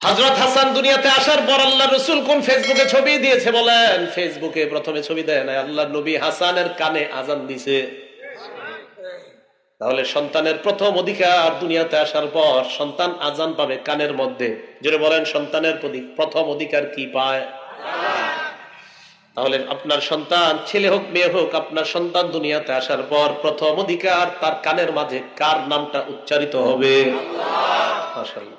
হযরত হাসান দুনিয়াতে আসার পর আল্লাহ রসুল কোন ফেসবুকে ছবি দিয়েছে বলেন? ফেসবুকে প্রথমে ছবি দেয় না, আল্লাহ নবী হাসানের কানে আজান দিছে। তাহলে সন্তানের প্রথম অধিকার দুনিয়াতে আসার পর সন্তান আজান পাবে কানের মধ্যে। জোরে বলেন, সন্তানের প্রথম অধিকার কি পায়? তাহলে আপনার সন্তান ছেলে হোক মেয়ে হোক, আপনার সন্তান দুনিয়াতে আসার পর প্রথম অধিকার তার কানের মাঝে কার নামটা উচ্চারিত হবে? মাশাআল্লাহ।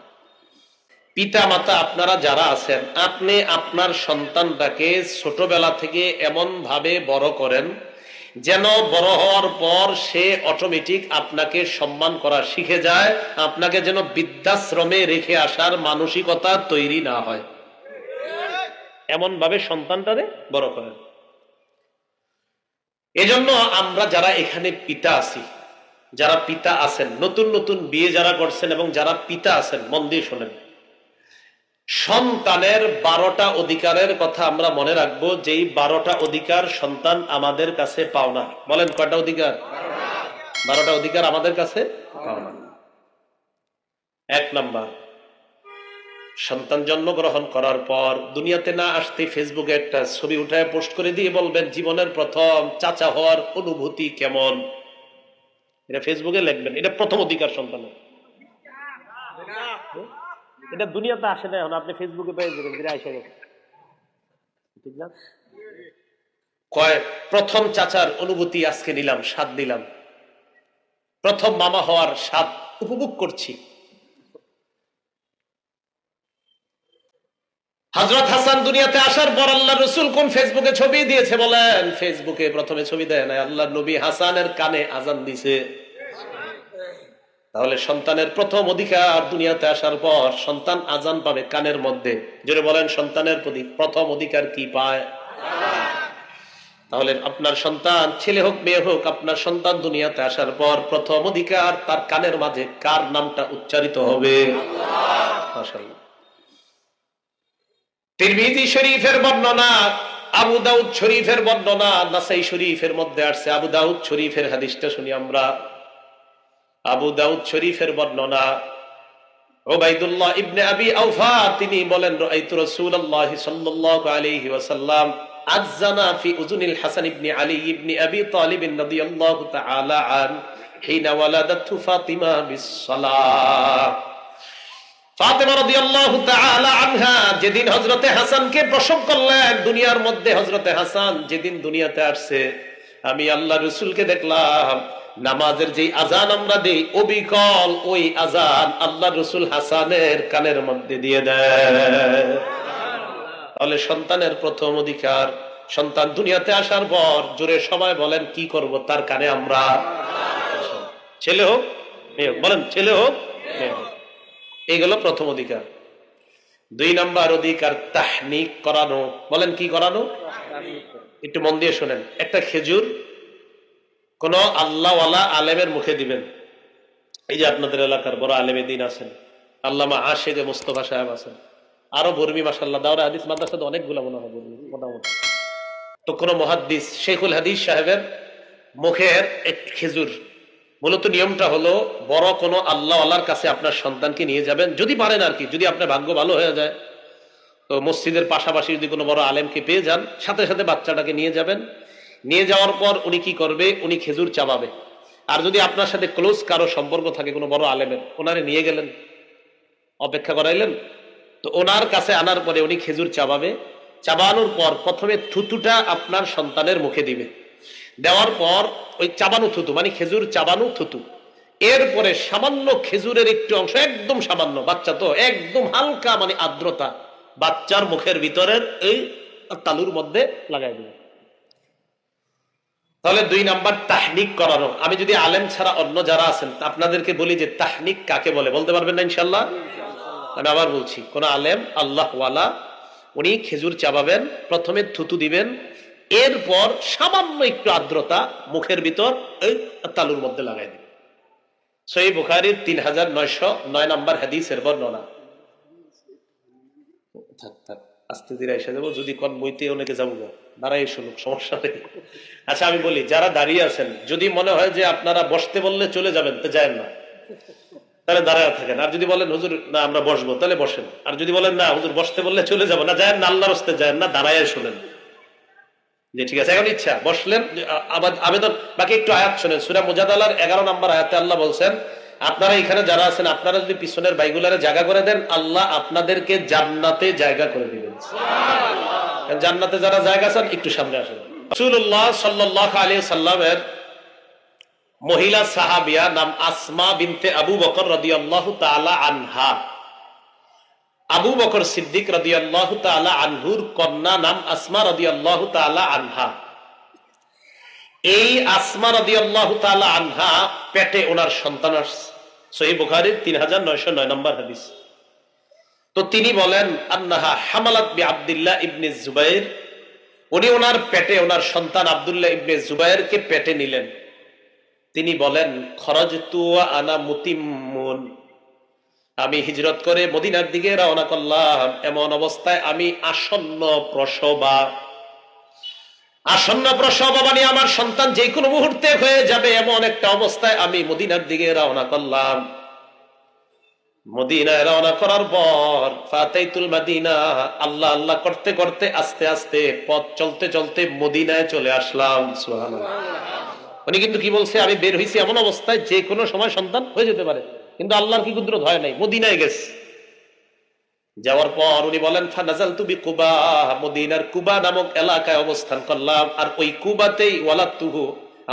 পিতা মাতা আপনারা যারা আছেন, আপনি আপনার সন্তানটাকে ছোটবেলা থেকে এমন ভাবে বড় করেন যেন বড় হওয়ার পর সে অটোমেটিক আপনাকে সম্মান করা শিখে যায়, আপনাকে যেন বৃদ্ধাশ্রমে রেখে আসার মানসিকতা তৈরি না হয়, এমন ভাবে সন্তানটারে বড় করেন। এজন্য আমরা যারা এখানে পিতা আছি, যারা পিতা আছেন, নতুন নতুন বিয়ে যারা করছেন এবং যারা পিতা আছেন, মন দিয়ে শোনেন। সন্তানের 12টা অধিকারের কথা আমরা মনে রাখবো, যেই 12টা অধিকার সন্তান আমাদের কাছে পাওনা। বলেন কয়টা অধিকার? 12টা অধিকার আমাদের কাছে পাওনা। 1 নাম্বার, সন্তান জন্মগ্রহণ করার পর দুনিয়াতে না আসতে ফেসবুকে একটা ছবি উঠায় পোস্ট করে দিয়ে বলবেন জীবনের প্রথম চাচা হওয়ার অনুভূতি কেমন। এটা ফেসবুকে লিখবেন, এটা প্রথম অধিকার সন্তানের। এটা দুনিয়াতে আসে না, এখন আপনি ফেসবুকে পেয়ে যাবেন যে আইসা গেছে, ঠিক না? কয় প্রথম চাচার অনুভূতি আজকে নিলাম, স্বাদ দিলাম, প্রথম মামা হওয়ার স্বাদ উপভোগ করছি। হযরত হাসান দুনিয়াতে আসার পর আল্লাহ রসুল কোন ফেসবুকে ছবি দিয়েছে বলেন? ফেসবুকে প্রথমে ছবি দেয় না, আল্লাহ নবী হাসানের কানে আজান দিছে। তাহলে সন্তানের প্রথম অধিকার দুনিয়াতে আসার পর সন্তান আজান পাবে কানের মধ্যে। জোরে বলেন, সন্তানের প্রথম অধিকার কি পায়? তাহলে আপনার সন্তান ছেলে হোক মেয়ে হোক, আপনার সন্তান দুনিয়াতে আসার পর প্রথম অধিকার তার কানের মাঝে কার নামটা উচ্চারিত হবে? মাশাআল্লাহ। তিরমিজি শরীফের বর্ণনা, আবু দাউদ শরীফের বর্ণনা, নাসাই শরীফের মধ্যে আসছে। আবু দাউদ শরীফের হাদিসটা শুনি আমরা। আবু দাউদ শরীফের বর্ণনা, উবাইদুল্লাহ ইবনে আবি আওফা তিনি বলেন রাআইতু রাসূলুল্লাহ সাল্লাল্লাহু আলাইহি ওয়াসাল্লাম আযযানা ফি উযুনিল হাসান ইবনে আলী ইবনে আবি তালিব রাদিয়াল্লাহু তাআলা আন হিনা ওয়ালাদাতহু ফাতিমা বিস-সালাহ। ফাতিমা রাদিয়াল্লাহু তাআলা আনহা যেদিন হযরতে হাসানকে প্রসব করলেন, দুনিয়ার মধ্যে হযরতে হাসান যেদিন দুনিয়াতে আসছে, আমি আল্লাহ রাসূলকে দেখলাম নামাজের যে আজান আমরা দেই অবিকল ওই আজান আল্লাহ রসুল হাসানের কানের মধ্যে দিয়ে দেয়। তাহলে সন্তানের প্রথম অধিকার, সন্তান দুনিয়াতে আসার পর জোরে সবাই বলেন কি করব? তার কানে আমরা, ছেলে হোক মেয়ে হোক, বলেন ছেলে হোক মেয়ে হোক, এইগুলো প্রথম অধিকার। 2 নাম্বার অধিকার তাহনিক করানো। বলেন কি করানো? একটু মন দিয়ে শোনেন। একটা খেজুর কোন আল্লাহওয়ালা আলেমের মুখে দিবেন। এই যে আপনাদের এলাকার বড় আলেমে দিন আছেন, আল্লামা আশিকে মুস্তফা সাহেব আছেন, আরো বর্মী মাশাআল্লাহ দাওরা হাদিস মাদ্রাসাতে অনেকগুলো মনে হয় মোটামুটি। তো কোন মুহাদ্দিস শেখুল হাদিস সাহেবের মুখের এক খেজুর, মূলত নিয়মটা হলো বড় কোন আল্লাহওয়ালার কাছে আপনার সন্তানকে নিয়ে যাবেন, যদি পারেন আর কি, যদি আপনার ভাগ্য ভালো হয়ে যায় তো মসজিদের পাশাপাশি যদি কোনো বড় আলেমকে পেয়ে যান, সাথে সাথে বাচ্চাটাকে নিয়ে যাবেন। নিয়ে যাওয়ার পর উনি কি করবে? উনি খেজুর চাবাবে। আর যদি আপনার সাথে ক্লোজ কারো সম্পর্ক থাকে কোনো বড় আলেমের, ওনারে নিয়ে গেলেন, অপেক্ষা করাইলেন, তো ওনার কাছে আনার পরে উনি খেজুর চাবাবে। চাবানোর পর প্রথমে থুতুটা আপনার সন্তানের মুখে দিবে। দেওয়ার পর ওই চাবানো থুতু মানে খেজুর চাবানো থুতু, এরপরে সামান্য খেজুরের একটু অংশ, একদম সামান্য, বাচ্চা তো একদম হালকা মানে আর্দ্রতা, বাচ্চার মুখের ভিতরের এই তালুর মধ্যে লাগাই দেবে। তাহলে 2 নাম্বার তাহনিক করানো। আমি যদি আলেম ছাড়া অন্য যারা আছেন আপনাদেরকে বলি যে তাহনিক কাকে বলে, বলতে পারবেন না ইনশাল্লাহ? আমি আবার বলছি, কোন আলেম আল্লাহওয়ালা উনি খেজুর চাবাবেন, প্রথমে থুতু দিবেন, এরপর সামান্য একটু আর্দ্রতা মুখের ভিতর এই তালুর মধ্যে লাগাই দিবেন। সহিহ বুখারীর 3909 নাম্বার হাদিসের বর্ণনা। থাক থাক আস্তে ধীরে এসে যাবো, যদি কোন বইতে অনেকে যাবো দাঁড়াই শুনুক, সমস্যা নেই। আচ্ছা আমি বলি, যারা দাঁড়িয়ে আছেন যদি মনে হয় যে আপনারা বসতে বললে চলে যাবেন, তো যায়েন না, তাহলে দাঁড়ায় থাকেন। আর যদি বলেন হুজুর না আমরা বসবো, তাহলে বসেন। আর যদি বলেন না হুজুর বসতে বললে চলে যাবো, না যায় না, আল্লাহর রাস্তায় যায় না, দাঁড়ায় শুনেন যে ঠিক আছে এখন ইচ্ছা বসলেন। আবেদন বাকি একটু আয়াত শোনেন। সূরা মুজাদালার 11 নম্বর আয়াতে আল্লাহ বলছেন, আপনারা এখানে যারা আছেন আপনারা যদি পিছনের বাইগুলারে জায়গা করে দেন, আল্লাহ আপনাদেরকে জান্নাতে জায়গা করে দিবেন। জান্নাতে যারা জায়গা আছেন একটু সামনে আসেন। রাসূলুল্লাহ সাল্লাল্লাহু আলাইহি সাল্লামের মহিলা সাহাবিয়া নাম আসমা বিনতে আবু বকর রাদিয়াল্লাহু তাআলা আনহা। আবু বকর সিদ্দিক রাদিয়াল্লাহু তাআলা আনহুর কন্যা নাম আসমা রাদিয়াল্লাহু তাআলা আনহা। এই আসমা রাদিয়াল্লাহু তাআলা আনহা পেটে ওনার সন্তান আসছে। সহিহ বুখারীর 3909 নম্বর হাদিস। তো তিনি বলেন আন্নাহা হামালাত বি আব্দুল্লাহ ইবনে জুবাইর, উনি ওনার পেটে ওনার সন্তান আব্দুল্লাহ ইবনে জুবাইরকে পেটে নিলেন। তিনি বলেন খরাজতু ওয়া আনা মুতিম্মুন, আমি হিজরত করে মদিনার দিকে রওনা করলাম, এমন অবস্থায় আমি আসন্ন প্রসবা মানে আমার সন্তান যে কোনো মুহূর্তে হয়ে যাবে, এমন একটা অবস্থায় আমি মদিনার দিকে রওনা করলাম। মদিনায় রওনা করার পর ফাতাইতুল মাদিনা, আল্লাহ আল্লাহ করতে করতে আস্তে আস্তে পথ চলতে চলতে মদিনায় চলে আসলাম। সুবহানাল্লাহ। উনি কিন্তু কি বলছে, আমি বের হইছি এমন অবস্থায় যে কোনো সময় সন্তান হয়ে যেতে পারে, কিন্তু আল্লাহর কি কুদরত হয় নাই, মদিনায় গেছে। যাওয়ার পর উনি বলেন ফানাজালতু বিকুবা, মদিনার কুবা নামক এলাকায় অবস্থান করলাম, আর ওই কুবাতেই ওয়ালাদতুহু,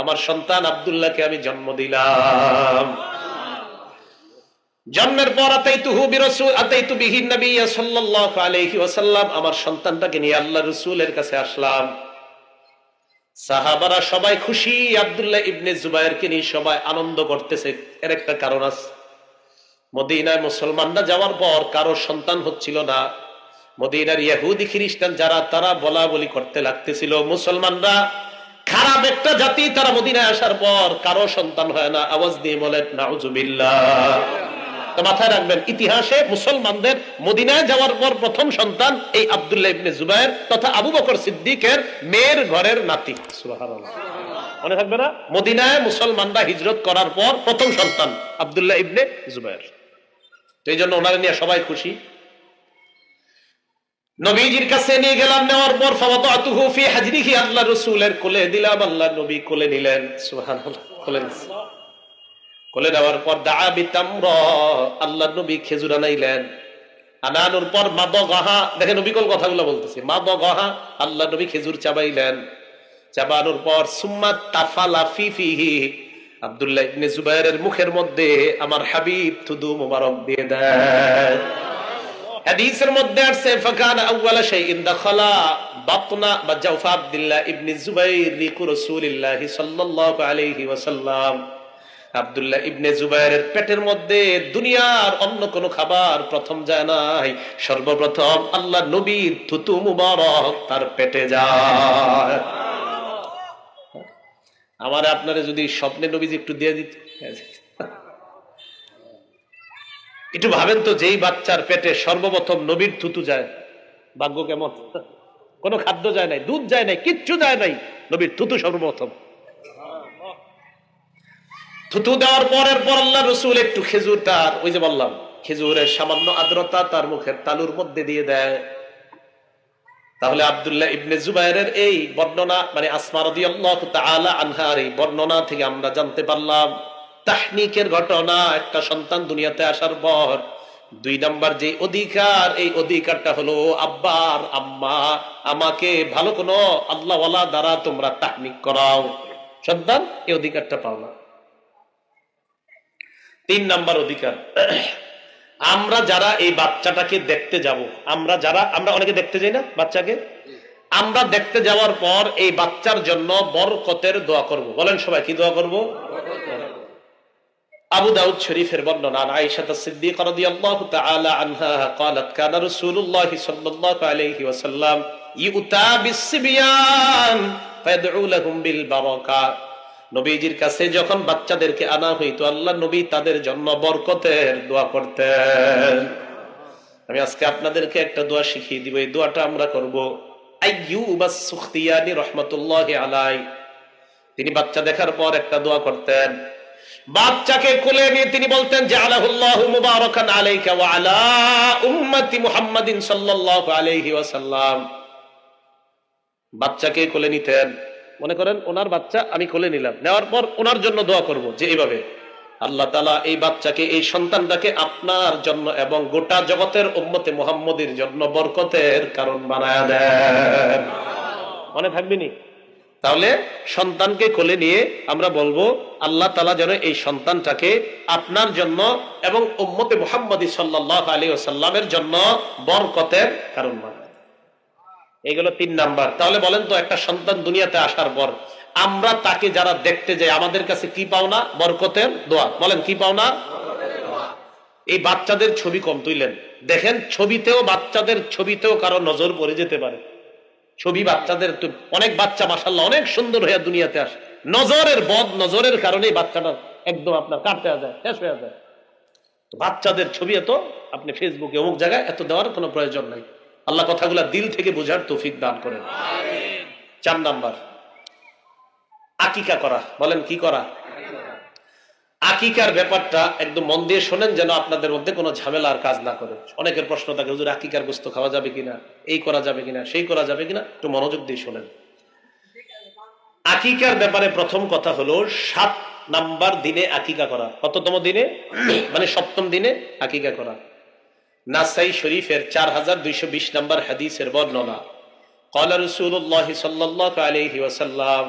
আমার সন্তান আব্দুল্লাহকে আমি জন্ম দিলাম। জন্মের পর আতাইতু বিহি নবী সাল্লাল্লাহু আলাইহি ওয়াসাল্লাম, আমার সন্তানটাকে নিয়ে আল্লাহর রাসূলের কাছে আসলাম। সাহাবারা সবাই খুশি, আব্দুল্লাহ ইবনে জুবাইরকে নিয়ে সবাই আনন্দ করতেছে। এর একটা কারণ আছে, মদিনায় মুসলমানরা যাওয়ার পর কারো সন্তান হচ্ছিল না। মদিনার ইহুদি খ্রিস্টান যারা, তারা বলা বলি করতে লাগতেছিল মুসলমানরা খারাপ একটা জাতি, তারা মদিনায় আসার পর কারো সন্তান হয় না। আওয়াজ দিয়ে বলেন নাউজুবিল্লাহ। তো মাথায় রাখবেন, ইতিহাসে মুসলমানদের মদিনায় যাওয়ার পর প্রথম সন্তান এই আব্দুল্লাহ ইবনে জুবাইর তথা আবু বকর সিদ্দিকের মেয়ের ঘরের নাতি। সুবহানাল্লাহ, মনে থাকবে না? মদিনায় মুসলমানরা হিজরত করার পর প্রথম সন্তান আব্দুল্লাহ ইবনে জুবাইর। তো এই জন্য ওনারা নিয়ে সবাই খুশি। নবীজির কাছে নিয়ে গেলাম, নেওয়ার পর ফাওয়াদাতুহু ফি হাজরিহি, আল্লাহ রাসূলের কোলে দিলাম, আল্লাহ নবী কোলে নিলেন। সুবহানাল্লাহ, কোলে নিলেন। কোলে নেওয়ার পর দা বিতামরা, আল্লাহ নবী খেজুর আনাইলেন। আনানোর পর মাদগাহা, দেখেন নবীকল কথাগুলো বলতেছি, মাদগাহা, আল্লাহ নবী খেজুর চাবাইলেন। চাবানোর পর সুম্মা তাফালা ফি ফিহি, আব্দুল্লাহ ইবনে জুবাইরের মুখের মধ্যে আমার হাবিব থুদু মুবারক দিয়ে দেন। হাদিসের মধ্যে আছে ফাকানা আউওয়ালা শাইইন দাখালা বাতনা বা জাওফা আব্দুল্লাহ ইবনে জুবাইর লিকু রাসূলিল্লাহি সাল্লাল্লাহু আলাইহি ওয়াসাল্লাম। আব্দুল্লাহ ইবনে জুবাইরের পেটের মধ্যে দুনিয়ার অন্য কোন খাবার প্রথম যায় নাই, সর্বপ্রথম আল্লাহ নবীর থুতু মুবারক তার পেটে যায়। আমার আপনারে যদি স্বপ্নে নবীজি একটু দিয়ে দিত, একটু ভাবেন তো, যেই বাচ্চার পেটে সর্বপ্রথম নবীর থুতু যায়, ভাগ্য কেমন। কোনো খাদ্য যায় নাই, দুধ যায় নাই, কিচ্ছু যায় নাই, নবীর থুতু সর্বপ্রথম। থুতু দেওয়ার পরের পর আল্লাহ রাসূল একটু খেজুর, তার ওই যে বললাম খেজুরের সামান্য আর্দ্রতা তার মুখের তালুর মধ্যে দিয়ে দেয়। তাহলে আব্দুল্লাহ ইবনে জুবাইরের এই বর্ণনা, মানে আসমা রাদিয়াল্লাহু তাআলা আনহার এই বর্ণনা থেকে আমরা জানতে পারলাম তাহনিকের ঘটনা। একটা সন্তান দুনিয়াতে আসার পর 2 নাম্বার যে অধিকার, এই অধিকারটা হলো আব্বার আম্মা আমাকে ভালো কোনো আল্লাহওয়ালা দ্বারা তোমরা তাহনিক করাও, সন্তান এই অধিকারটা পাও না। 3 নাম্বার অধিকার, আমরা যারা এই বাচ্চাটাকে দেখতে যাব, আমরা অনেকে দেখতে যাই না বাচ্চাকে, আমরা দেখতে যাওয়ার পর এই বাচ্চার জন্য বরকতের দোয়া করব। বলেন সবাই, কি দোয়া করব? আবু দাউদ শরীফের বর্ণনা, আয়েশা সিদ্দিকা রাদিয়াল্লাহু তাআলা আনহা قالت كان رسول الله صلى الله عليه وسلم يؤتى بالصبيان فيدعو لهم بالبركه। নবীজির কাছে যখন বাচ্চাদেরকে আনা হইতো, আল্লাহ নবী তাদের জন্য বরকতের দোয়া করতেন। আমি আজকে আপনাদেরকে একটা দোয়া শিখিয়ে দিব, এই দোয়াটা আমরা করব। আইয়ুব আস-সুখতিয়ানি রাহমাতুল্লাহি আলাইহি, তিনি বাচ্চা দেখার পর একটা দোয়া করতেন, বাচ্চাকে কোলে নিয়ে তিনি বলতেন জাআলাহুল্লাহু মুবারাকান আলাইকা ওয়া আলা উম্মতি মুহাম্মাদিন সাল্লাল্লাহু আলাইহি ওয়াসাল্লাম। বাচ্চাকে কোলে নিতেন, মনে করেন ওনার বাচ্চা আমি কোলে নিলাম, নেওয়ার পর ওনার জন্য দোয়া করব যে এইভাবে আল্লাহ তাআলা এই বাচ্চাকে, এই সন্তানটাকে আপনার জন্য এবং গোটা জগতের উম্মতে মুহাম্মদের জন্য বরকতের কারণ বানায়া দেন। মনে থাকবেনি? তাহলে সন্তানকে কোলে নিয়ে আমরা বলবো আল্লাহ তাআলা যেন এই সন্তানটাকে আপনার জন্য এবং উম্মতে মুহাম্মদী সাল্লাল্লাহু আলাইহি ওয়াসাল্লামের জন্য বরকতের কারণ বানায়। এগুলো 3 নাম্বার। তাহলে বলেন তো, একটা সন্তান দুনিয়াতে আসার পর আমরা তাকে যারা দেখতে যাই আমাদের কাছে কি পাও না? বরকতের দোয়া। বলেন কি পাও না? এই বাচ্চাদের ছবি কম তুইলেন, দেখেন ছবিতেও, বাচ্চাদের ছবিতেও কারো নজর পড়ে যেতে পারে। ছবি বাচ্চাদের, অনেক বাচ্চা মাশাআল্লাহ অনেক সুন্দর হয়ে দুনিয়াতে আসে, নজরের বদ নজরের কারণে বাচ্চাটা একদম আপনার কাটতে যায়, শেষ হয়ে যায়। বাচ্চাদের ছবি এত আপনি ফেসবুকে অমুক জায়গায় এত দেওয়ার কোনো প্রয়োজন নাই। আল্লাহ কথাগুলা দিল থেকে বোঝার তৌফিক দান করেন। 4 নাম্বার, আকিকা করা। বলেন কি করা? আকিকার ব্যাপারটা একদম মন দিয়ে শোনেন, যেন আপনাদের মধ্যে কোনো ঝামেলার কাজ না করে। অনেকের প্রশ্ন থাকে, হুজুর আকিকার গোশত খাওয়া যাবে কিনা, এই করা যাবে কিনা, সেই করা যাবে কিনা, একটু মনোযোগ দিয়ে শোনেন। আকিকার ব্যাপারে প্রথম কথা হলো 7 নাম্বার দিনে আকিকা করা। কততম দিনে? মানে 7ম দিনে আকিকা করা। নাসাই শরীফের 4220 নাম্বার হাদিসের বর্ণনা। ক্বালা রাসূলুল্লাহ সাল্লাল্লাহু আলাইহি ওয়াসাল্লাম,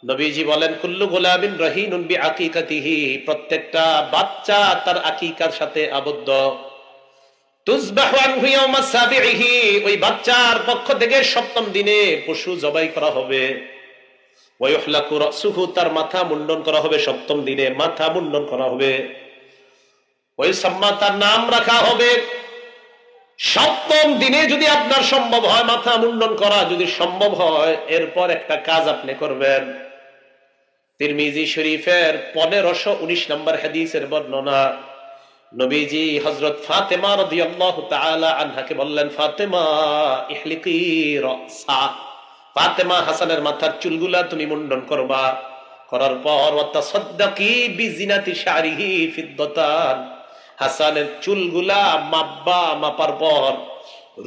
নবীজি বলেন, কুল্লু গুলামিন রাহিনুন বিআকিকাতিহি, প্রত্যেকটা বাচ্চা তার আকিকার সাথে আবদ্ধ। তুযবাহু আনহু ইয়াওমা সাবিহি, ওই বাচ্চার পক্ষ থেকে 7ম দিনে পশু জবাই করা হবে। ওয়া ইউহলাকু রাসুহু, তার মাথা মুন্ডন করা হবে। 7ম দিনে মাথা মুন্ডন করা হবে। ওই সাম্মা, তার নাম রাখা হবে। 7ম দিনে যদি আপনার সম্ভব হয় মাথা মুন্ডন করা, যদি সম্ভব হয়, এরপর একটা কাজ আপনি করবেন। তিরমিজি শরীফের 1519 নম্বর হাদিসের বর্ণনা। নবীজি হযরত ফাতেমা রাদিয়াল্লাহু তাআলা আনহাকে বললেন, ফাতেমা ইহলিকি রাসা, ফাতেমা হাসানের মাথার চুলগুলা তুমি মুন্ডন করবা। করার পর ওয়াতাসাদদাকি বিজিনাতি শারিহি ফিদ্দাতান, হাসানের চুলগুলা মাপবা, মাপার পর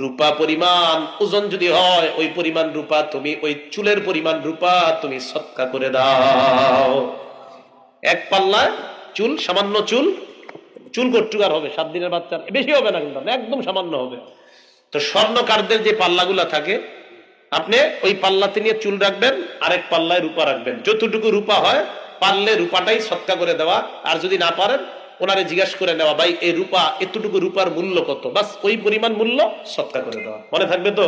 রূপা পরিমাণ ওজন যদি হয়, ওই পরিমাণ রূপা তুমি, ওই চুলের পরিমাণ রূপা তুমি সদকা করে দাও। 1 পাল্লায় চুল, সামান্য চুল, চুল কটুকার হবে 7 দিনের বাচ্চার, বেশি হবে না কিন্তু, একদম সামান্য হবে। তো স্বর্ণকারদের যে পাল্লাগুলা থাকে, আপনি ওই পাল্লাতে নিয়ে চুল রাখবেন, আরেক পাল্লায় রূপা রাখবেন। যতটুকু রূপা হয় পারলে রূপাটাই সদকা করে দেওয়া, আর যদি না পারেন ওনারে জিজ্ঞাসা করে নেওয়া, ভাই এই রূপা, এতটুকু রূপার মূল্য কত, বাস ওই পরিমাণ মূল্য সদকা করে দেওয়া। মনে থাকবে তো?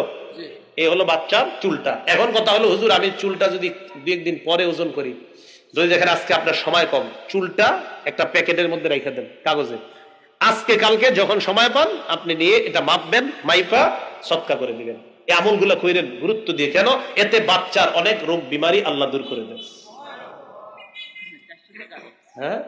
এই হলো বাচ্চার চুলটা। এখন কথা হলো, হুজুর আমি চুলটা যদি 2-1 দিন পরে ওজন করি, যদি দেখেন আজকে আপনার সময় কম, চুলটা একটা প্যাকেটের মধ্যে রেখে দেন কাগজে, আজকে কালকে যখন সময় পান আপনি নিয়ে এটা মাপবেন, মাইপা সদকা করে দিবেন। এই আমলগুলো কইরেন গুরুত্ব দিয়ে। কেন? এতে বাচ্চার অনেক রোগ বিমারি আল্লাহ দূর করে দেন। হ্যাঁ,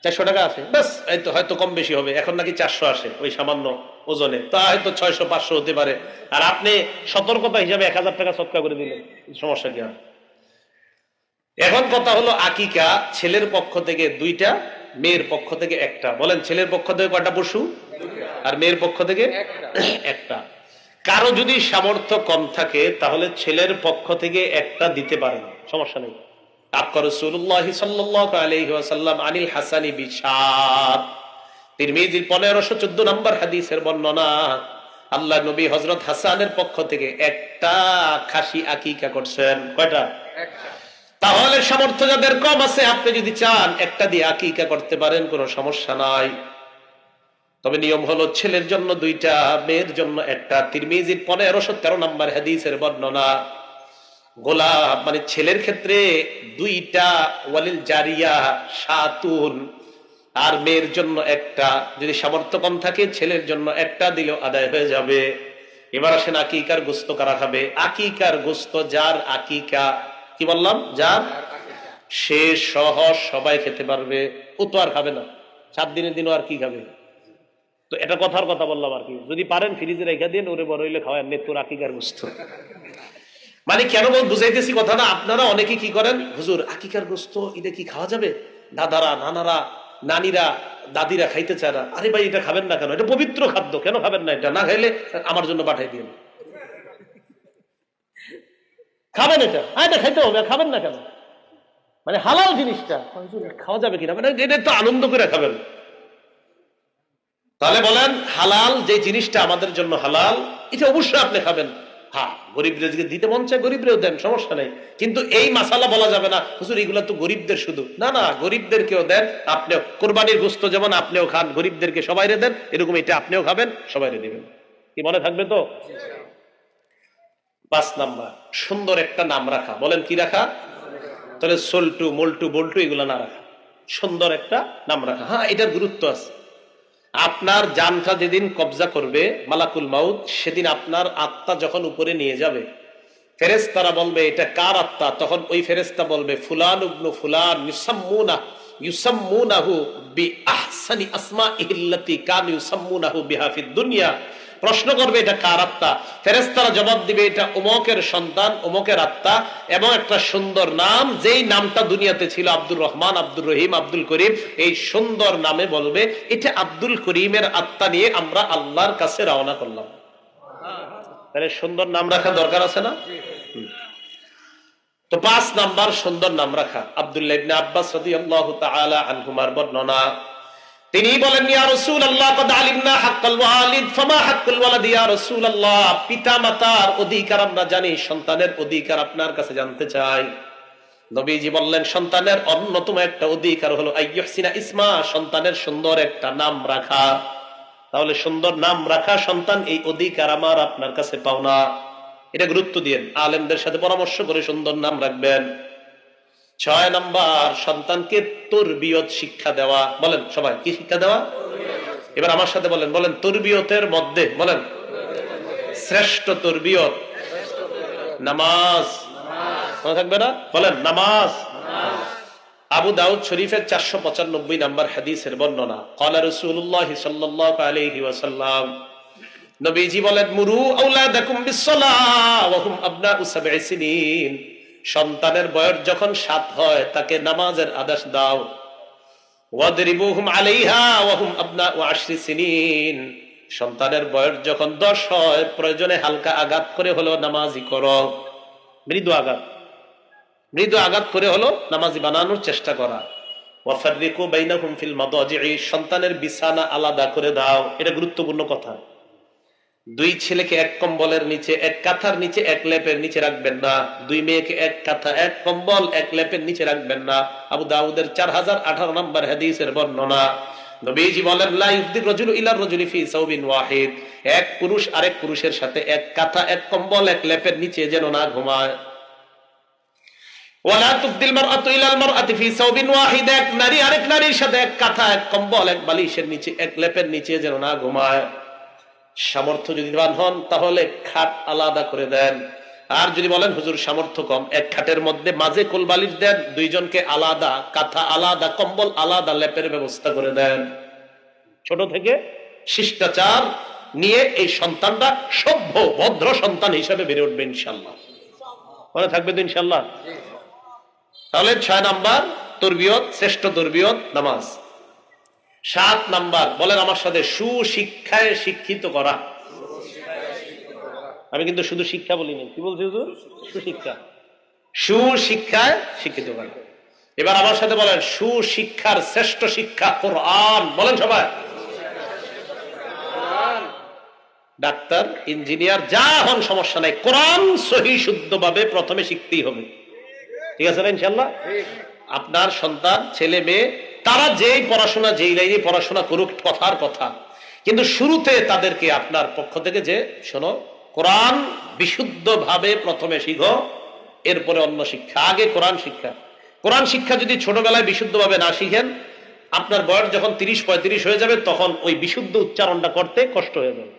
400 টাকা আছে, বাস এই তো, হয়তো কম বেশি হবে। এখন নাকি 400 আসে ওই সামান্য ওজনে, তা হয়তো 600-500 হতে পারে। আর আপনি সতর্কতা হিসাবে 1000 টাকা সদকা করে দিলেন, সমস্যা কি? এখন কথা হলো, আকিকা ছেলের পক্ষ থেকে 2টা, মেয়ের পক্ষ থেকে 1টা। বলেন ছেলের পক্ষ থেকে কয়টা পশু আর মেয়ের পক্ষ থেকে 1টা। কারো যদি সামর্থ্য কম থাকে তাহলে ছেলের পক্ষ থেকে 1টা দিতে পারেন, সমস্যা নেই। রাসূলুল্লাহ সাল্লাল্লাহু আলাইহি ওয়াসাল্লাম আনিল হাসানি বিশাত, তিরমিজির 1514 নম্বর হাদিসের বর্ণনা। আল্লাহ নবী হযরত হাসানের পক্ষ থেকে 1টা খাসি আকিকা করছেন। কয়টা? 1টা। তাহলে সামর্থ্য যাদের কম আছে, আপনি যদি চান 1টা দিয়ে আকিকা করতে পারেন, কোনো সমস্যা নাই। তবে নিয়ম হলো ছেলের জন্য 2টা, মেয়ের জন্য 1টা। তিরমিজির 1513 নম্বর হাদিসের বর্ণনা। গোলাম মানে ছেলের ক্ষেত্রে 2টা, ওয়ালিল জারিয়া শাতুন, আর মেয়ের জন্য 1টা। যদি সামর্থ্য কম থাকে ছেলের জন্য 1টা দিলেও আদায় হয়ে যাবে। এবার আসেন আকিকার গোশত কারা খাবে। আকিকার গোশত যার আকিকা, কি বললাম, যার, সে সহ সবাই খেতে পারবে। ও তো আর খাবে না, 7 দিনের দিনও আর কি খাবে? তো এটা কথার কথা বললাম আর কি। যদি পারেন ফ্রিজে রেখে দিন, ওরে বড় হইলে খাওয়ায় নেত্তর আকিকার গোশত। মানে কেন বুঝাইতেছি কথাটা, আপনারা অনেকে কি করেন, হুজুর আকিকার গোশত ঈদে কি খাওয়া যাবে? দাদারা, নানারা, নানিরা, দাদিরা খাইতে চায় না। আরে ভাই, এটা খাবেন না কেন? এটা পবিত্র খাদ্য, কেন খাবেন না? এটা না খাইলে আমার জন্য পাঠাই দিন। খাবেন এটা, এটা খাইতে হবে, খাবেন না কেন? মানে হালাল জিনিসটা খাওয়া যাবে কিনা, মানে এটা তো আনন্দ করে খাবেন। তাহলে বলেন, হালাল যে জিনিসটা আমাদের জন্য হালাল, এটা অবশ্যই আপনি খাবেন। হ্যাঁ, গরিবদের দিতে মন চায়, গরিবরেও দেন, সমস্যা নেই। কিন্তু এই মাসালা বলা যাবে না, হুজুর এগুলা তো গরিবদের শুধু। না না, গরিবদেরকেও দেন, আপনিও। কোরবানির গোশত যেমন আপনিও খান, গরিবদেরকে সবাইরে দেন, এরকম এটা আপনিও খাবেন, সবাইরে দিবেন। কি মনে থাকবে তো? 5 নাম্বার, সুন্দর একটা নাম রাখা। বলেন কি রাখা? তাহলে সল্টু, মল্টু, বল্টু এগুলা না রাখা, সুন্দর একটা নাম রাখা। হ্যাঁ, এটার গুরুত্ব আছে। আপনার জানটা যেদিন কবজা করবে মালাকুল মাউত, সেদিন আপনার আত্মা যখন উপরে নিয়ে যাবে, ফেরেশতারা বলবে এটা কার আত্মা? তখন ওই ফেরেশতা বলবে ফুলান ইবনু ফুলান ইউসাম্মুনাহু বিআহসানি আসমাইহিল্লাতী কানু ইউসাম্মুনাহু বিহা ফিদ দুনিয়া। প্রশ্ন করবে এটা কার আত্মা? ফেরেশতারা জবাব দিবে এটা অমুকের সন্তান, অমুকের আত্মা, এবং একটা সুন্দর নাম, যেই নামটা দুনিয়াতে ছিল আব্দুর রহমান, আব্দুর রহিম, আব্দুল করিম, এই সুন্দর নামে বলবে এটা আব্দুল করিমের আত্মা নিয়ে আমরা আল্লাহর কাছে রওনা করলাম। তাহলে সুন্দর নাম রাখা দরকার আছে না? তো 5 নাম্বার, সুন্দর নাম রাখা। আব্দুল্লাহ ইবনে আব্বাস রাদিয়াল্লাহু তাআলা আনহুমার বর্ণনা, তিনি বলেন, ইয়া রাসূলুল্লাহ ক্বাদ আলিমনা হাক্কাল ওয়ালিদ ফামা হাক্কুল ওয়ালাদ ইয়া রাসূলুল্লাহ। পিতামাতার অধিকার আমরা জানি, সন্তানের অধিকার আপনার কাছে জানতে চাই। নবীজি বললেন, সন্তানের অন্যতম একটা অধিকার হলো আইয়ুহসিনা ইসমা, সন্তানের সুন্দর একটা নাম রাখা। তাহলে সুন্দর নাম রাখা সন্তান, এই অধিকার আমার আপনার কাছে পাওনা। এটা গুরুত্ব দিয়েন, আলেমদের সাথে পরামর্শ করে সুন্দর নাম রাখবেন। 6 নাম্বার, সন্তানকে তরবিয়ত শিক্ষা দেওয়া। বলেন সবাই, কি শিক্ষা দেওয়া? এবার আমার সাথে বলেন, বলেন তরবিয়তের মধ্যে, বলেন শ্রেষ্ঠ তরবিয়ত নামাজ। মনে থাকবে না? বলেন নামাজ। আবু দাউদ শরীফের 495 নাম্বার হাদিসের বর্ণনা, ক্বালা রাসূলুল্লাহ সাল্লাল্লাহু আলাইহি ওয়াসাল্লাম, নবীজি বলেন, মুরু আওলাদাকুম বিসসালাহ ওয়া হুম আবনাউ 7 সিনিন। সন্তানের বয়স যখন 7 হয় তাকে নামাজের আদেশ দাও। ওয়াদরিবুহুম আলাইহা ওয়া হুম আবনাউ 10 সিনিন। সন্তানের বয়স যখন 10 হয়, প্রয়োজনে হালকা আঘাত করে হলো নামাজি করো। মৃদু আঘাত করে হলো নামাজি বানানোর চেষ্টা করা। ওয়াফাররিকু বাইনাহুম ফিল মাদাজি'i, সন্তানের বিছানা আলাদা করে দাও। এটা গুরুত্বপূর্ণ কথা। 2 ছেলেকে এক কম্বলের নিচে, এক কাঁথার নিচে, এক লেপের নিচে রাখবেন না। 2 মেয়েকে এক কাঁথা, এক কম্বল, এক লেপের নিচে রাখবেন না। আবু দাউদের 4018 নম্বর হাদিসের বর্ণনা, নবীজি বলেন, লা ইফদির রাজুলু ইলা রাজুলি ফি সাওবিন ওয়াহিদ, এক পুরুষ আরেক পুরুষের সাথে এক কাঁথা, এক কম্বল, এক লেপের নিচে যেন না ঘুমায়। ওয়ালা তুফদিল মারআতু ইলাল মারআতি ফি সাওবিন ওয়াহিদ, এক নারী আরেক নারীর সাথে এক কাঁথা, এক কম্বল, এক বালিশের নিচে, এক লেপের নিচে যেন না ঘুমায়। সামর্থ্য যদি বান হন তাহলে খাট আলাদা করে দেন। আর যদি বলেন হুজুর সামর্থ্য কম, এক খাটের মধ্যে মাঝে কোল বালিশ দেন, 2 জনকে আলাদা কাঁথা, আলাদা কম্বল, আলাদা লেপের ব্যবস্থা করে দেন। ছোট থেকে শিষ্টাচার নিয়ে এই সন্তানটা সভ্য ভদ্র সন্তান হিসেবে বেড়ে উঠবে ইনশাআল্লাহ। মনে থাকবে তো ইনশাআল্লাহ? তাহলে 6 নাম্বার তরবিয়ত, শ্রেষ্ঠ তরবিয়ত নামাজ। 7 নাম্বার, বলেন আমার সাথে, সুশিক্ষায় শিক্ষিত করা। আমি কিন্তু শুধু শিক্ষা বলিনি, কি বলছি হুজুর? সুশিক্ষা, সুশিক্ষায় শিক্ষিত করা। এবার আমার সাথে বলেন, সুশিক্ষার শ্রেষ্ঠ শিক্ষা কোরআন। বলেন সবাই, ডাক্তার, ইঞ্জিনিয়ার যা হন সমস্যা নাই, কোরআন সহি শুদ্ধভাবে প্রথমে শিখতেই হবে। ঠিক আছে না ইনশাআল্লাহ? আপনার সন্তান, ছেলে মেয়ে, তারা যেই পড়াশোনা, যেই লাইনে পড়াশোনা করুক, কথার কথা, কিন্তু শুরুতে তাদেরকে আপনার পক্ষ থেকে যে শোনো, কোরআন বিশুদ্ধভাবে প্রথমে শিখো, এরপরে অন্য শিক্ষা। আগে কোরআন শিক্ষা। কোরআন শিক্ষা যদি ছোটবেলায় বিশুদ্ধভাবে না শিখেন, আপনার বয়স যখন 30-35 হয়ে যাবে, তখন ওই বিশুদ্ধ উচ্চারণটা করতে কষ্ট হয়ে যাবে।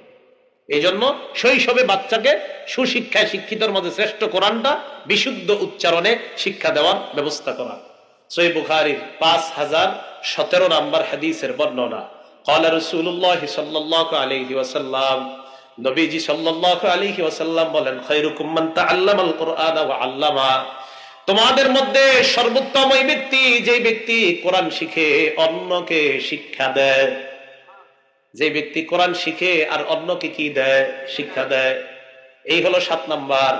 এই জন্য শৈশবে বাচ্চাকে সুশিক্ষায় শিক্ষিতর মধ্যে শ্রেষ্ঠ কোরআনটা বিশুদ্ধ উচ্চারণে শিক্ষা দেওয়ার ব্যবস্থা করা। সহিহ বুখারীর 5017 নাম্বার হাদিসের বর্ণনা, ক্বালা রাসূলুল্লাহ সাল্লাল্লাহু আলাইহি ওয়াসাল্লাম, নবীজি সাল্লাল্লাহু আলাইহি ওয়াসাল্লাম বলেন, খায়রুকুম মান তাআল্লামাল কুরআনা ওয়া আল্লামা, তোমাদের মধ্যে সর্বোত্তম ওই ব্যক্তি যে ব্যক্তি কোরআন শিখে অন্যকে শিক্ষা দেয়, যে ব্যক্তি কোরআন শিখে আর অন্যকে কি দেয়, শিক্ষা দেয়। এই হলো 7 নাম্বার।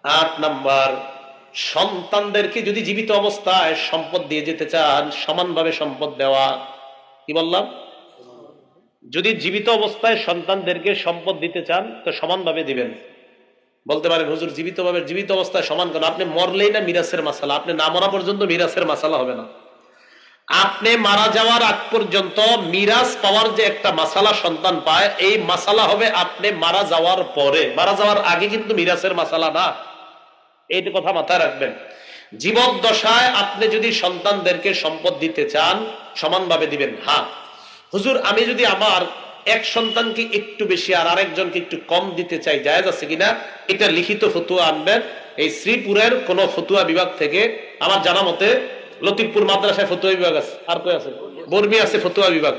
8 নাম্বার, সন্তানদেরকে যদি জীবিত অবস্থায় সম্পদ দিয়ে যেতে চান, সমানভাবে সম্পদ দেওয়া। কি বললাম? যদি জীবিত অবস্থায় সন্তানদেরকে সম্পদ দিতে চান তো সমানভাবে দিবেন। বলতে পারেন হুজুর জীবিত অবস্থায় সমান কেন? আপনি মরলেই না মিরাসের মাসালা, আপনি না মরা পর্যন্ত মিরাসের মাসালা হবে না। আপনি মারা যাওয়ার আগ পর্যন্ত মিরাস পাওয়ার যে একটা মাসালা সন্তান পায়, এই মাসালা হবে আপনি মারা যাওয়ার পরে। মারা যাওয়ার আগে কিন্তু মিরাসের মাসালা না, এইটা কথা মাথায় রাখবেন। জীবদ্দশায় আপনি যদি সন্তানদেরকে সম্পদ দিতে চান সমানভাবে দিবেন। হ্যাঁ হুজুর, আমি যদি আমার এক সন্তানকে একটু বেশি আর আরেকজনকে একটু কম দিতে চাই, জায়েজ আছে কিনা, এটা লিখিত ফতুয়া আনবেন। এই শ্রীপুরের কোন ফতুয়া বিভাগ থেকে, আমার জানা মতে লতিফপুর মাদ্রাসায় ফতুয়া বিভাগ আছে, আর কই আছে, বর্মি আছে ফতুয়া বিভাগ।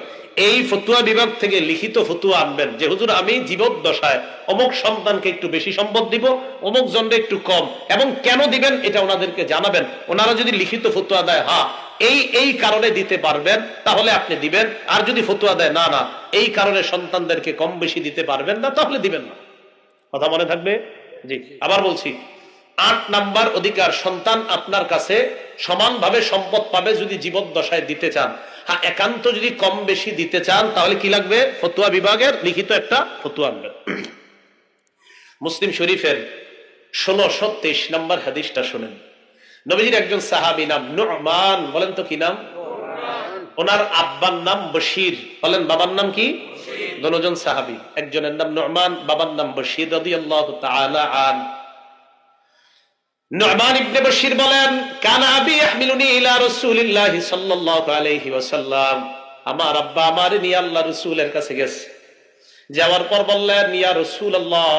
এই ফতুয়া বিভাগ থেকে লিখিত ফতুয়া আনবেন যে হুজুর আমি জীবদ্দশায় অমুক সন্তানকে একটু বেশি সম্পদ দিব, অমুক জনকে একটু কম, এবং কেন দিবেন এটা ওনাদেরকে জানাবেন। ওনারা যদি লিখিত ফতুয়া দেয় হ্যাঁ এই কারণে দিতে পারবেন, তাহলে আপনি দিবেন। আর যদি ফতুয়া দেয় না এই কারণে সন্তানদেরকে কম বেশি দিতে পারবেন না, তাহলে দিবেন না। কথা মনে থাকবে? জি, আবার বলছি, 8 নাম্বার অধিকার, সন্তান আপনার কাছে সমানভাবে সম্পদ পাবে যদি জীবদ্দশায় দিতে চান। হ্যাঁ, একান্ত যদি কম বেশি দিতে চান তাহলে কি লাগবে? ফতুয়া বিভাগের লিখিত একটা ফতুয়া আনবেন। মুসলিম শরীফের 1623 নম্বর হাদিসটা শুনেন। নবীজির একজন সাহাবী নাম নু'মান, বলেন তো কি নাম? ওনার আব্বার নাম বশির, বলেন বাবার নাম কি? দুজন সাহাবী, একজনের নাম নু'মান, বাবার নাম বশির রাদিয়াল্লাহু তাআলা আন। নু'মান ইবনে বশির বলেন, কানা আবি ইয়াহমিলুনি ইলা রাসূলিল্লাহি সাল্লাল্লাহু আলাইহি ওয়াসাল্লাম, আমার আব্বা আমারে নিয়ে আল্লাহ রাসূলের কাছে গেছে। যাওয়ার পর বললেন, ইয়া রাসূলুল্লাহ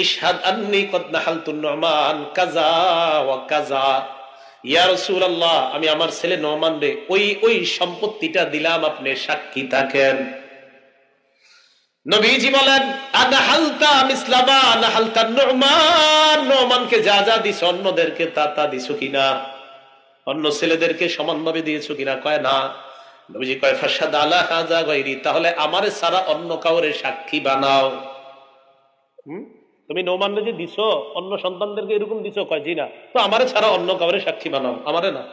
ইশহাদ আন্নী কদ নাহালতু নু'মান কাযা ওয়া কাযা। ইয়া রাসূলুল্লাহ, আমি আমার ছেলে নু'মান রে ওই সম্পত্তিটা দিলাম, আপনি সাক্ষী থাকেন। নবীজি বলেন, আনাহালতা মিসলামা আনাহালতা নু'মান, নু'মানকে যা যা দিছো অন্যদেরকে তা দিছো কিনা, অন্য ছেলেদেরকে সমানভাবে দিয়েছো কিনা? কয় না। নবীজি কয় ফাশহাদ আলা হাযা গায়রি, তাহলে আমারে ছাড়া অন্য কাউরে সাক্ষী বানাও। তুমি নু'মানকে যে দিছো অন্য সন্তানদেরকে এরকম দিছো? কয় জি না। তো আমারে ছাড়া অন্য কাউরে সাক্ষী বানাও, আমারে না।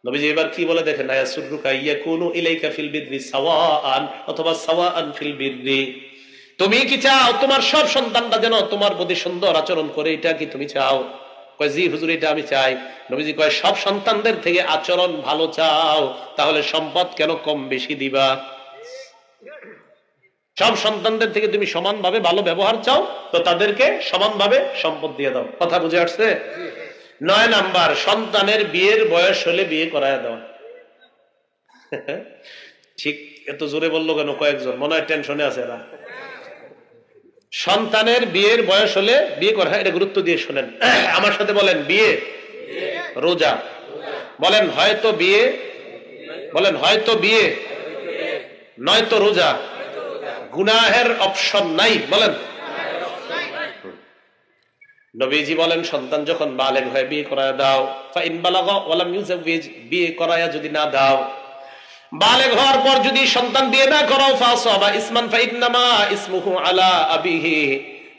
নবীজি এবার কি বলে দেখেন, আয়াসুররুকা ইয়াকুনু ইলাইকা ফিল বিররি সাওয়াআন, অথবা সাওয়াআন ফিল বিররি। তুমি কি চাও তোমার সব সন্তানরা যেন তোমার প্রতি সুন্দর আচরণ করে, এটা কি তুমি চাও? কয় জি হুজুর, এটা আমি চাই। নবীজি কয় সব সন্তানদের থেকে আচরণ ভালো চাও, তাহলে সম্পদ কেন কম বেশি দিবা? সব সন্তানদের থেকে তুমি সমানভাবে ভালো ব্যবহার চাও, তো তাদেরকে সমানভাবে সম্পদ দিয়ে দাও। কথা বুঝে আসছে? 9 নাম্বার, সন্তানের বিয়ের বয়স হলে বিয়ে করায় দেওয়া। ঠিক এত জোরে বললো কেন কয়েকজন? মনে হয় টেনশনে আছে এরা। সন্তানের বিয়ের বয়স হলে বিয়ে করা, এটা গুরুত্ব দিয়ে শোনেন। আমার সাথে বলেন, বিয়ে রোজা। বলেন হয়তো বিয়ে, বলেন হয়তো বিয়ে নয়তো রোজা। গুনাহের অপশন নাই, বলেন। নবীজি বলেন সন্তান যখন বালেগ হয় বিয়ে করায় দাও। ফাইন বালাগা ওয়ালাম ইউজাওয়িজ, বিয়ে করায়া যদি না দাও, বালেগ হওয়ার পর যদি সন্তান বিয়ে না করাও, ফাসাবা ইসমান ফাইন্নামা ইসমুহু আলা আবিহি,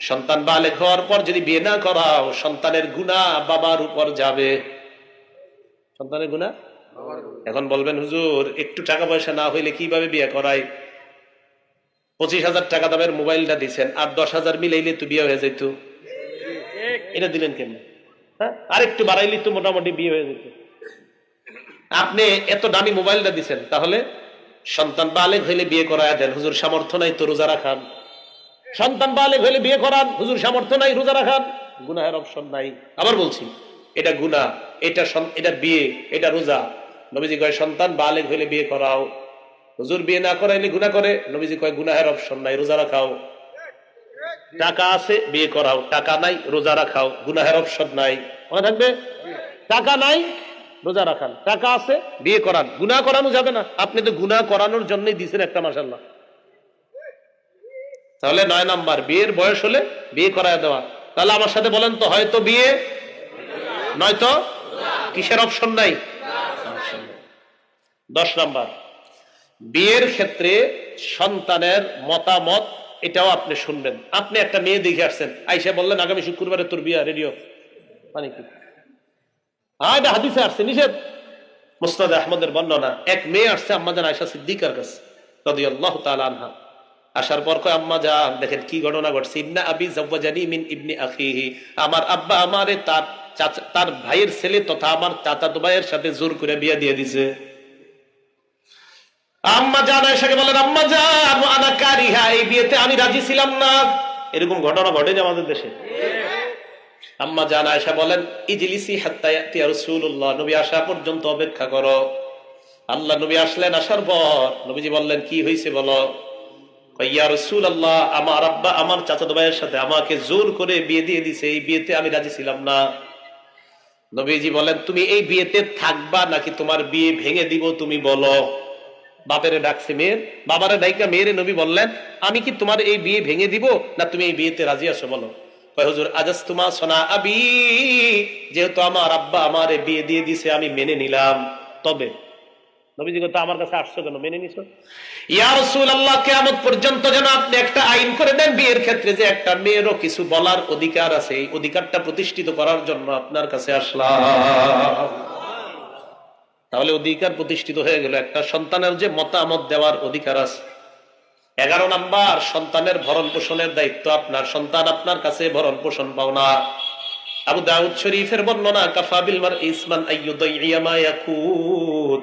সন্তান বালেগ হওয়ার পর যদি বিয়ে না করাও, সন্তানের গুনাহ বাবার উপর যাবে। সন্তানের গুনাহ। এখন বলবেন হুজুর একটু টাকা পয়সা না হইলে কিভাবে বিয়ে করাই? 25,000 টাকা দামের মোবাইলটা দিচ্ছেন, আর 10,000 মিলাইলে তো বিয়ে হয়ে যেত। এটা দিলেন কেন? আর একটু বাড়াইলে তো মোটামুটি বিয়ে হয়ে যেত। আপনি এত দামি মোবাইলটা দিচ্ছেন, তাহলে সন্তান বালেগ হইলে বিয়ে করায় দেন। হুজুর সামর্থ্য নাই তো রোজা রাখান। সন্তান বালেগ হইলে বিয়ে করান, হুজুর সামর্থ্য নাই রোজা রাখান। গুনাহের অপশন নাই। আবার বলছি, এটা গুনাহ, এটা বিয়ে, এটা রোজা। নবীজি কয় সন্তান বালেগ হইলে বিয়ে করাও। হুজুর বিয়ে না করাইলে গুনাহ করে। নবীজি কয় গুনাহের অপশন নাই, রোজা রাখাও। টাকা আছে বিয়ে করাও, টাকা নাই রোজা রাখাও, গুনাহের অপশন নাই। মনে থাকবে? টাকা নাই রোজা রাখান, টাকা আছে বিয়ে করান। গুনাহ করানো যাবে না। আপনি তো গুনাহ করানোর জন্যই দিয়েছেন একটা, মাশাআল্লাহ। তাহলে 9 নাম্বার, বিয়ের বয়স হলে বিয়ে করায় দেওয়া। তাহলে আমার সাথে বলেন তো, হয়তো বিয়ে নয়তো কিসের অপশন নাই? 10 নাম্বার, বিয়ের ক্ষেত্রে সন্তানের মতামত এটাও আপনি শুনবেন। আপনি একটা মেয়ে দেখে আসছেন, আইসা বললেন আগামী শুক্রবারে তোর বিয়া, রেডিও মানে কি? এটা হাদিসে আসছে, নিষেধ। মুসনাদ আহমদের বর্ণনা, এক মেয়ে আসছে আম্মাজান আয়েশা সিদ্দিকার কাছে রাদিয়াল্লাহু তাআলা আনহা। আসার পর কয়, আম্মা জান দেখেন কি ঘটনা ঘটছে, ইন্না আবি যাওয়াজানি মিন ইবনি আখিহি, আমার আব্বা আমারে তার ভাইয়ের ছেলে তথা আমার চাচাতো ভাইয়ের সাথে জোর করে বিয়ে দিয়ে দিছে। আম্মা জান আয়েশাকে বলেন, আম্মা জান আনা কারিহা, এই বিয়েতে আমি রাজি ছিলাম না। এরকম ঘটনা ঘটে যে আমাদের দেশে। আম্মা জান আয়েশা বলেন, ইজলিসি হাত্তা ইয়াতি রাসূলুল্লাহ, নবী আসা পর্যন্ত অপেক্ষা করো। আল্লাহ নবী আসলেন, আসার পর নবীজি বললেন, কি হয়েছে বলো? ইয়া রাসূলুল্লাহ, আমার আব্বা আমার চাচাতো ভাইয়ের সাথে আমাকে জোর করে বিয়ে দিয়ে দিছে, এই বিয়েতে আমি রাজি ছিলাম না। নবীজি বলেন, তুমি এই বিয়েতে থাকবা নাকি তোমার বিয়ে ভেঙে দিব, তুমি বলো। বাপেরে ডাকছে মেয়ের, বাবারে ডাইকা মেয়েরে নবী বললেন, আমি কি তোমার এই বিয়ে ভেঙে দিব না তুমি এই বিয়েতে রাজি আছো বলো। হুজুর আজাসতুমা সোনা আবি, যেহেতু আমার আব্বা আমারে বিয়ে দিয়ে দিছে আমি মেনে নিলাম। তবে নবীজি তো আমার কাছে আসছো কেন, মেনে নিছো? ইয়া রাসূলুল্লাহ, কিয়ামত পর্যন্ত যেন আপনি একটা আইন করে দেন বিয়ের ক্ষেত্রে, যে একটা মেয়েরও কিছু বলার অধিকার আছে, এই অধিকারটা প্রতিষ্ঠিত করার জন্য আপনার কাছে আসলাম। তাহলে অধিকার প্রতিষ্ঠিত হয়ে গেল, একটা সন্তানের যে মতামত দেওয়ার অধিকার আছে। 11 নাম্বার, সন্তানের ভরণ পোষণের দায়িত্ব আপনার। সন্তান আপনার কাছে ভরণ পোষণ পাওনা। আবু দাউদ শরীফের বর্ণনা, কাফা বিল মারই ইসমান আইয়ুদাইয়া মা ইয়াকুত,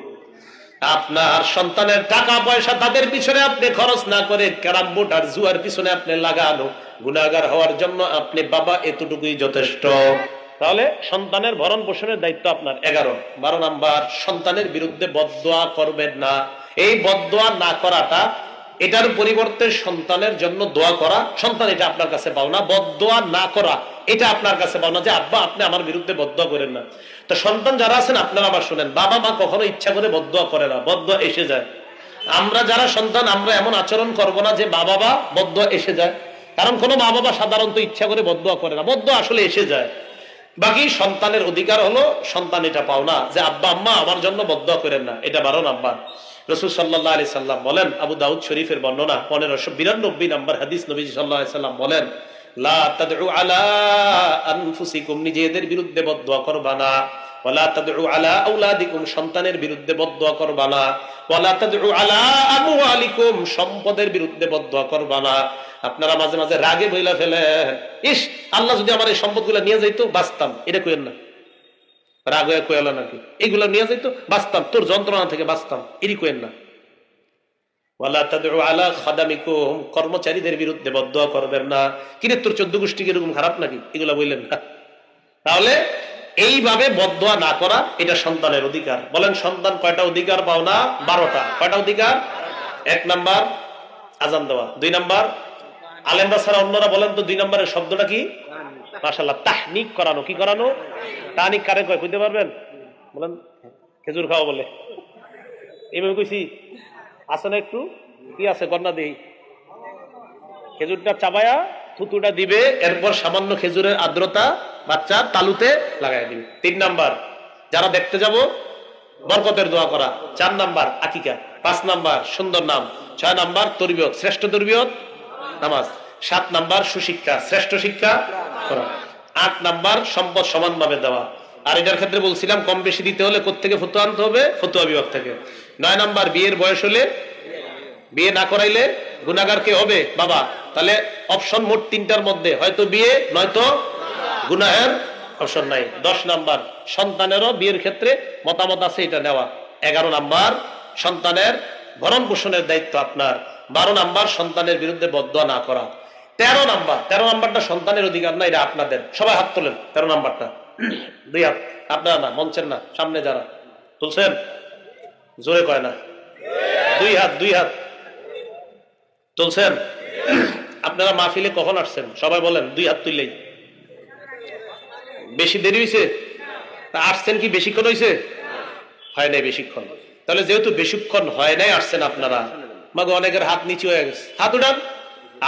আপনার সন্তানের টাকা পয়সা তাদের পিছনে আপনি খরচ না করে ক্যারাম বোর্ড আর জুয়ার পিছনে আপনি লাগানো, গুনাহগার হওয়ার জন্য আপনি বাবা এতটুকুই যথেষ্ট। তাহলে সন্তানের ভরণ পোষণের দায়িত্ব আপনার। 11। 12 নাম্বার, সন্তানের বিরুদ্ধে বদদোয়া করবেন না। এই বদদোয়া না করাটা, এটার পরিবর্তে সন্তানের জন্য দোয়া করা, সন্তান এটা আপনার কাছে পাওনা। বদদোয়া না করা এটা আপনার কাছে পাওনা, যে আব্বা আপনি আমার বিরুদ্ধে বদদোয়া করেন না। তো সন্তান যারা আছেন আপনারা আবার শুনেন, বাবা মা কখনো ইচ্ছা করে বদদোয়া করে না, বদদোয়া এসে যায়। আমরা যারা সন্তান, আমরা এমন আচরণ করব না যে মা বাবা বদদোয়া এসে যায়, কারণ কোনো মা বাবা সাধারণত ইচ্ছা করে বদদোয়া করে না, বদদোয়া আসলে এসে যায়। বাকি সন্তানের অধিকার হলো সন্তান এটা পাও না যে আব্বা আম্মা আমার জন্য বদদোয়া করেন না। এটা 12 নাম্বার। রাসূল সাল্লাল্লাহু আলাইহি সাল্লাম বলেন, আবু দাউদ শরীফের বর্ণনা 1592 নাম্বার হাদিস, নবী সাল্লাল্লাহু আলাইহি সাল্লাম বলেন, লা তাদউ আলা আনফুসিকুম, নিজেদের বিরুদ্ধে বদদোয়া করবা না। ওয়ালা তাদউ আলা আওলাদিকুম, সন্তানের বিরুদ্ধে বদদোয়া করবা না। ওয়ালা তাদউ আলা আমওয়ালিকুম, সম্পদের বিরুদ্ধে বদদোয়া করবা না। আপনারা মাঝে মাঝে রাগে বইলা ফেলেন, ইস আল্লাহ যদি আমার এই সম্পদগুলো নিয়ে যাইতো বাঁচতাম, এটা কইেন না। রাগ হয়ে কইল নাকি, এগুলো নিয়ে যাইতো বাঁচতাম, তোর যন্ত্রণা থেকে বাঁচতাম, এরই কইেন না। ওয়ালা তাদউ আলা খাদামিকুম, কর্মচারীদের বিরুদ্ধে বদদোয়া করবেন না। কিরে তোর 14 গোষ্ঠী কিরকম খারাপ নাকি, এগুলা বললেন না। তাহলে এইভাবে বদদোয়া না করা, এটা সন্তানের অধিকার। বলেন সন্তান কয়টা অধিকার পাও না? 12টা। কয়টা অধিকার? 1 নাম্বার আযান দেওয়া, 2 নাম্বার আলেমরা ছাড়া অন্যরা বলেন তো 2 নম্বরের শব্দটা কি? মাশাআল্লাহ, তাহনিক করানো। কি করানো? তাহনিক কারে কয় কইতে পারবেন? বলেন। খেজুর খাওয়া বলে, এইভাবে কইছি? আছে না একটু? কি আছে কন্যা দেই, খেজুরটা চাবায়া থুতুটা দিবে, এরপর সামান্য খেজুরের আর্দ্রতা বাচ্চার তালুতে লাগাই দিবে। 3 নাম্বার যারা দেখতে যাব বরকতের দোয়া করা। 4 নাম্বার আকিকা। 5 নাম্বার সুন্দর নাম। 6 নাম্বার তরবিয়ত, শ্রেষ্ঠ তরবিয়ত নামাজ। 7 নাম্বার সুশিক্ষা, শ্রেষ্ঠ শিক্ষা করা। 8 নাম্বার সম্পদ সমানভাবে দেওয়া। আর এটার ক্ষেত্রে বলছিলাম কম বেশি দিতে হলে কোত্থেকে ফতোয়া আনতে হবে? ফতোয়া বিভাগ থেকে। 9 নাম্বার বিয়ের বয়স হলে, বিয়ে না করাইলে গুনাহগার কে হবে? বাবা। তাহলে অপশন মোট 3টার মধ্যে হয়তো বিয়ে নয়তো গুনাহের অপশন নাই। 10 নাম্বার সন্তানেরও বিয়ের ক্ষেত্রে মতামত আছে, এটা নেওয়া। 11 নাম্বার সন্তানের ভরণ পোষণের দায়িত্ব আপনার। 12 নাম্বার সন্তানের বিরুদ্ধে বদদোয়া না করা। 13 নাম্বারটা সন্তানের অধিকার না, এটা আপনাদের। সবাই হাত তোলেন। 13 নাম্বারটা 2 হাত, আপনারা না, মঞ্চের না, সামনে যারা তুলছেন জোরে কয় না, 2 হাত, 2 হাত তুলছেন। আপনারা মাহফিলে কখন আসছেন সবাই বলেন, 2 হাত তুললেই। বেশি দেরি হয়েছে? আসছেন কি বেশিক্ষণ হয়েছে? হয় নাই বেশিক্ষণ। তাহলে যেহেতু বেশিক্ষণ হয় নাই আসছেন আপনারা, মাগো অনেকের হাত নিচু হয়ে গেছে, হাত উঠান।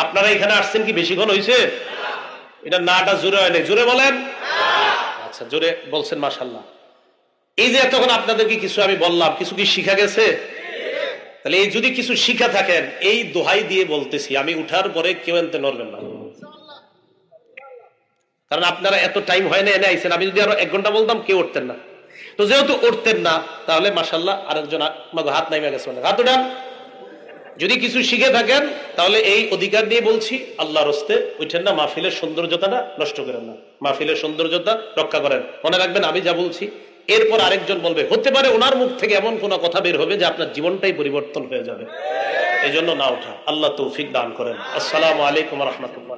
আপনারা এখানে আসছেন কি বেশিক্ষণ হয়েছে? এটা নাটা জোরে হয় নাই, জোরে বলেন। আচ্ছা, জোরে বলছেন মাশাআল্লাহ। এই যে এতক্ষণ আপনাদেরকে কিছু আমি বললাম, কিছু কি শিখা গেছে? তাহলে এই যদি কিছু শিখা থাকেন, এই দোহাই দিয়ে বলতেছি, আমি উঠার পরে কেউ এনতে নড়বেন না, কারণ আপনারা এত টাইম হয় না, এনে আইছেন। আমি যদি আরো 1 ঘন্টা বলতাম কেউ উঠতেন না। তো যেহেতু উঠতেন না, তাহলে মাশাআল্লাহ আরেকজন হাত নাইমা গেছে, হাত উঠান। যদি কিছু শিখে থাকেন তাহলে এই অধিকার দিয়ে বলছি, আল্লাহর হস্তে উঠেন না, মাহফিলের সৌন্দর্যতাটা নষ্ট করেন না, মাহফিলের সৌন্দর্যতা রক্ষা করেন। মনে রাখবেন আমি যা বলছি এরপর আরেকজন বলবে, হতে পারে ওনার মুখ থেকে এমন কোন কথা বের হবে যে আপনার জীবনটাই পরিবর্তন হয়ে যাবে। এই জন্য না ওঠা। আল্লাহ তৌফিক দান করেন। আসসালামু আলাইকুম ওয়া রাহমাতুল্লাহ।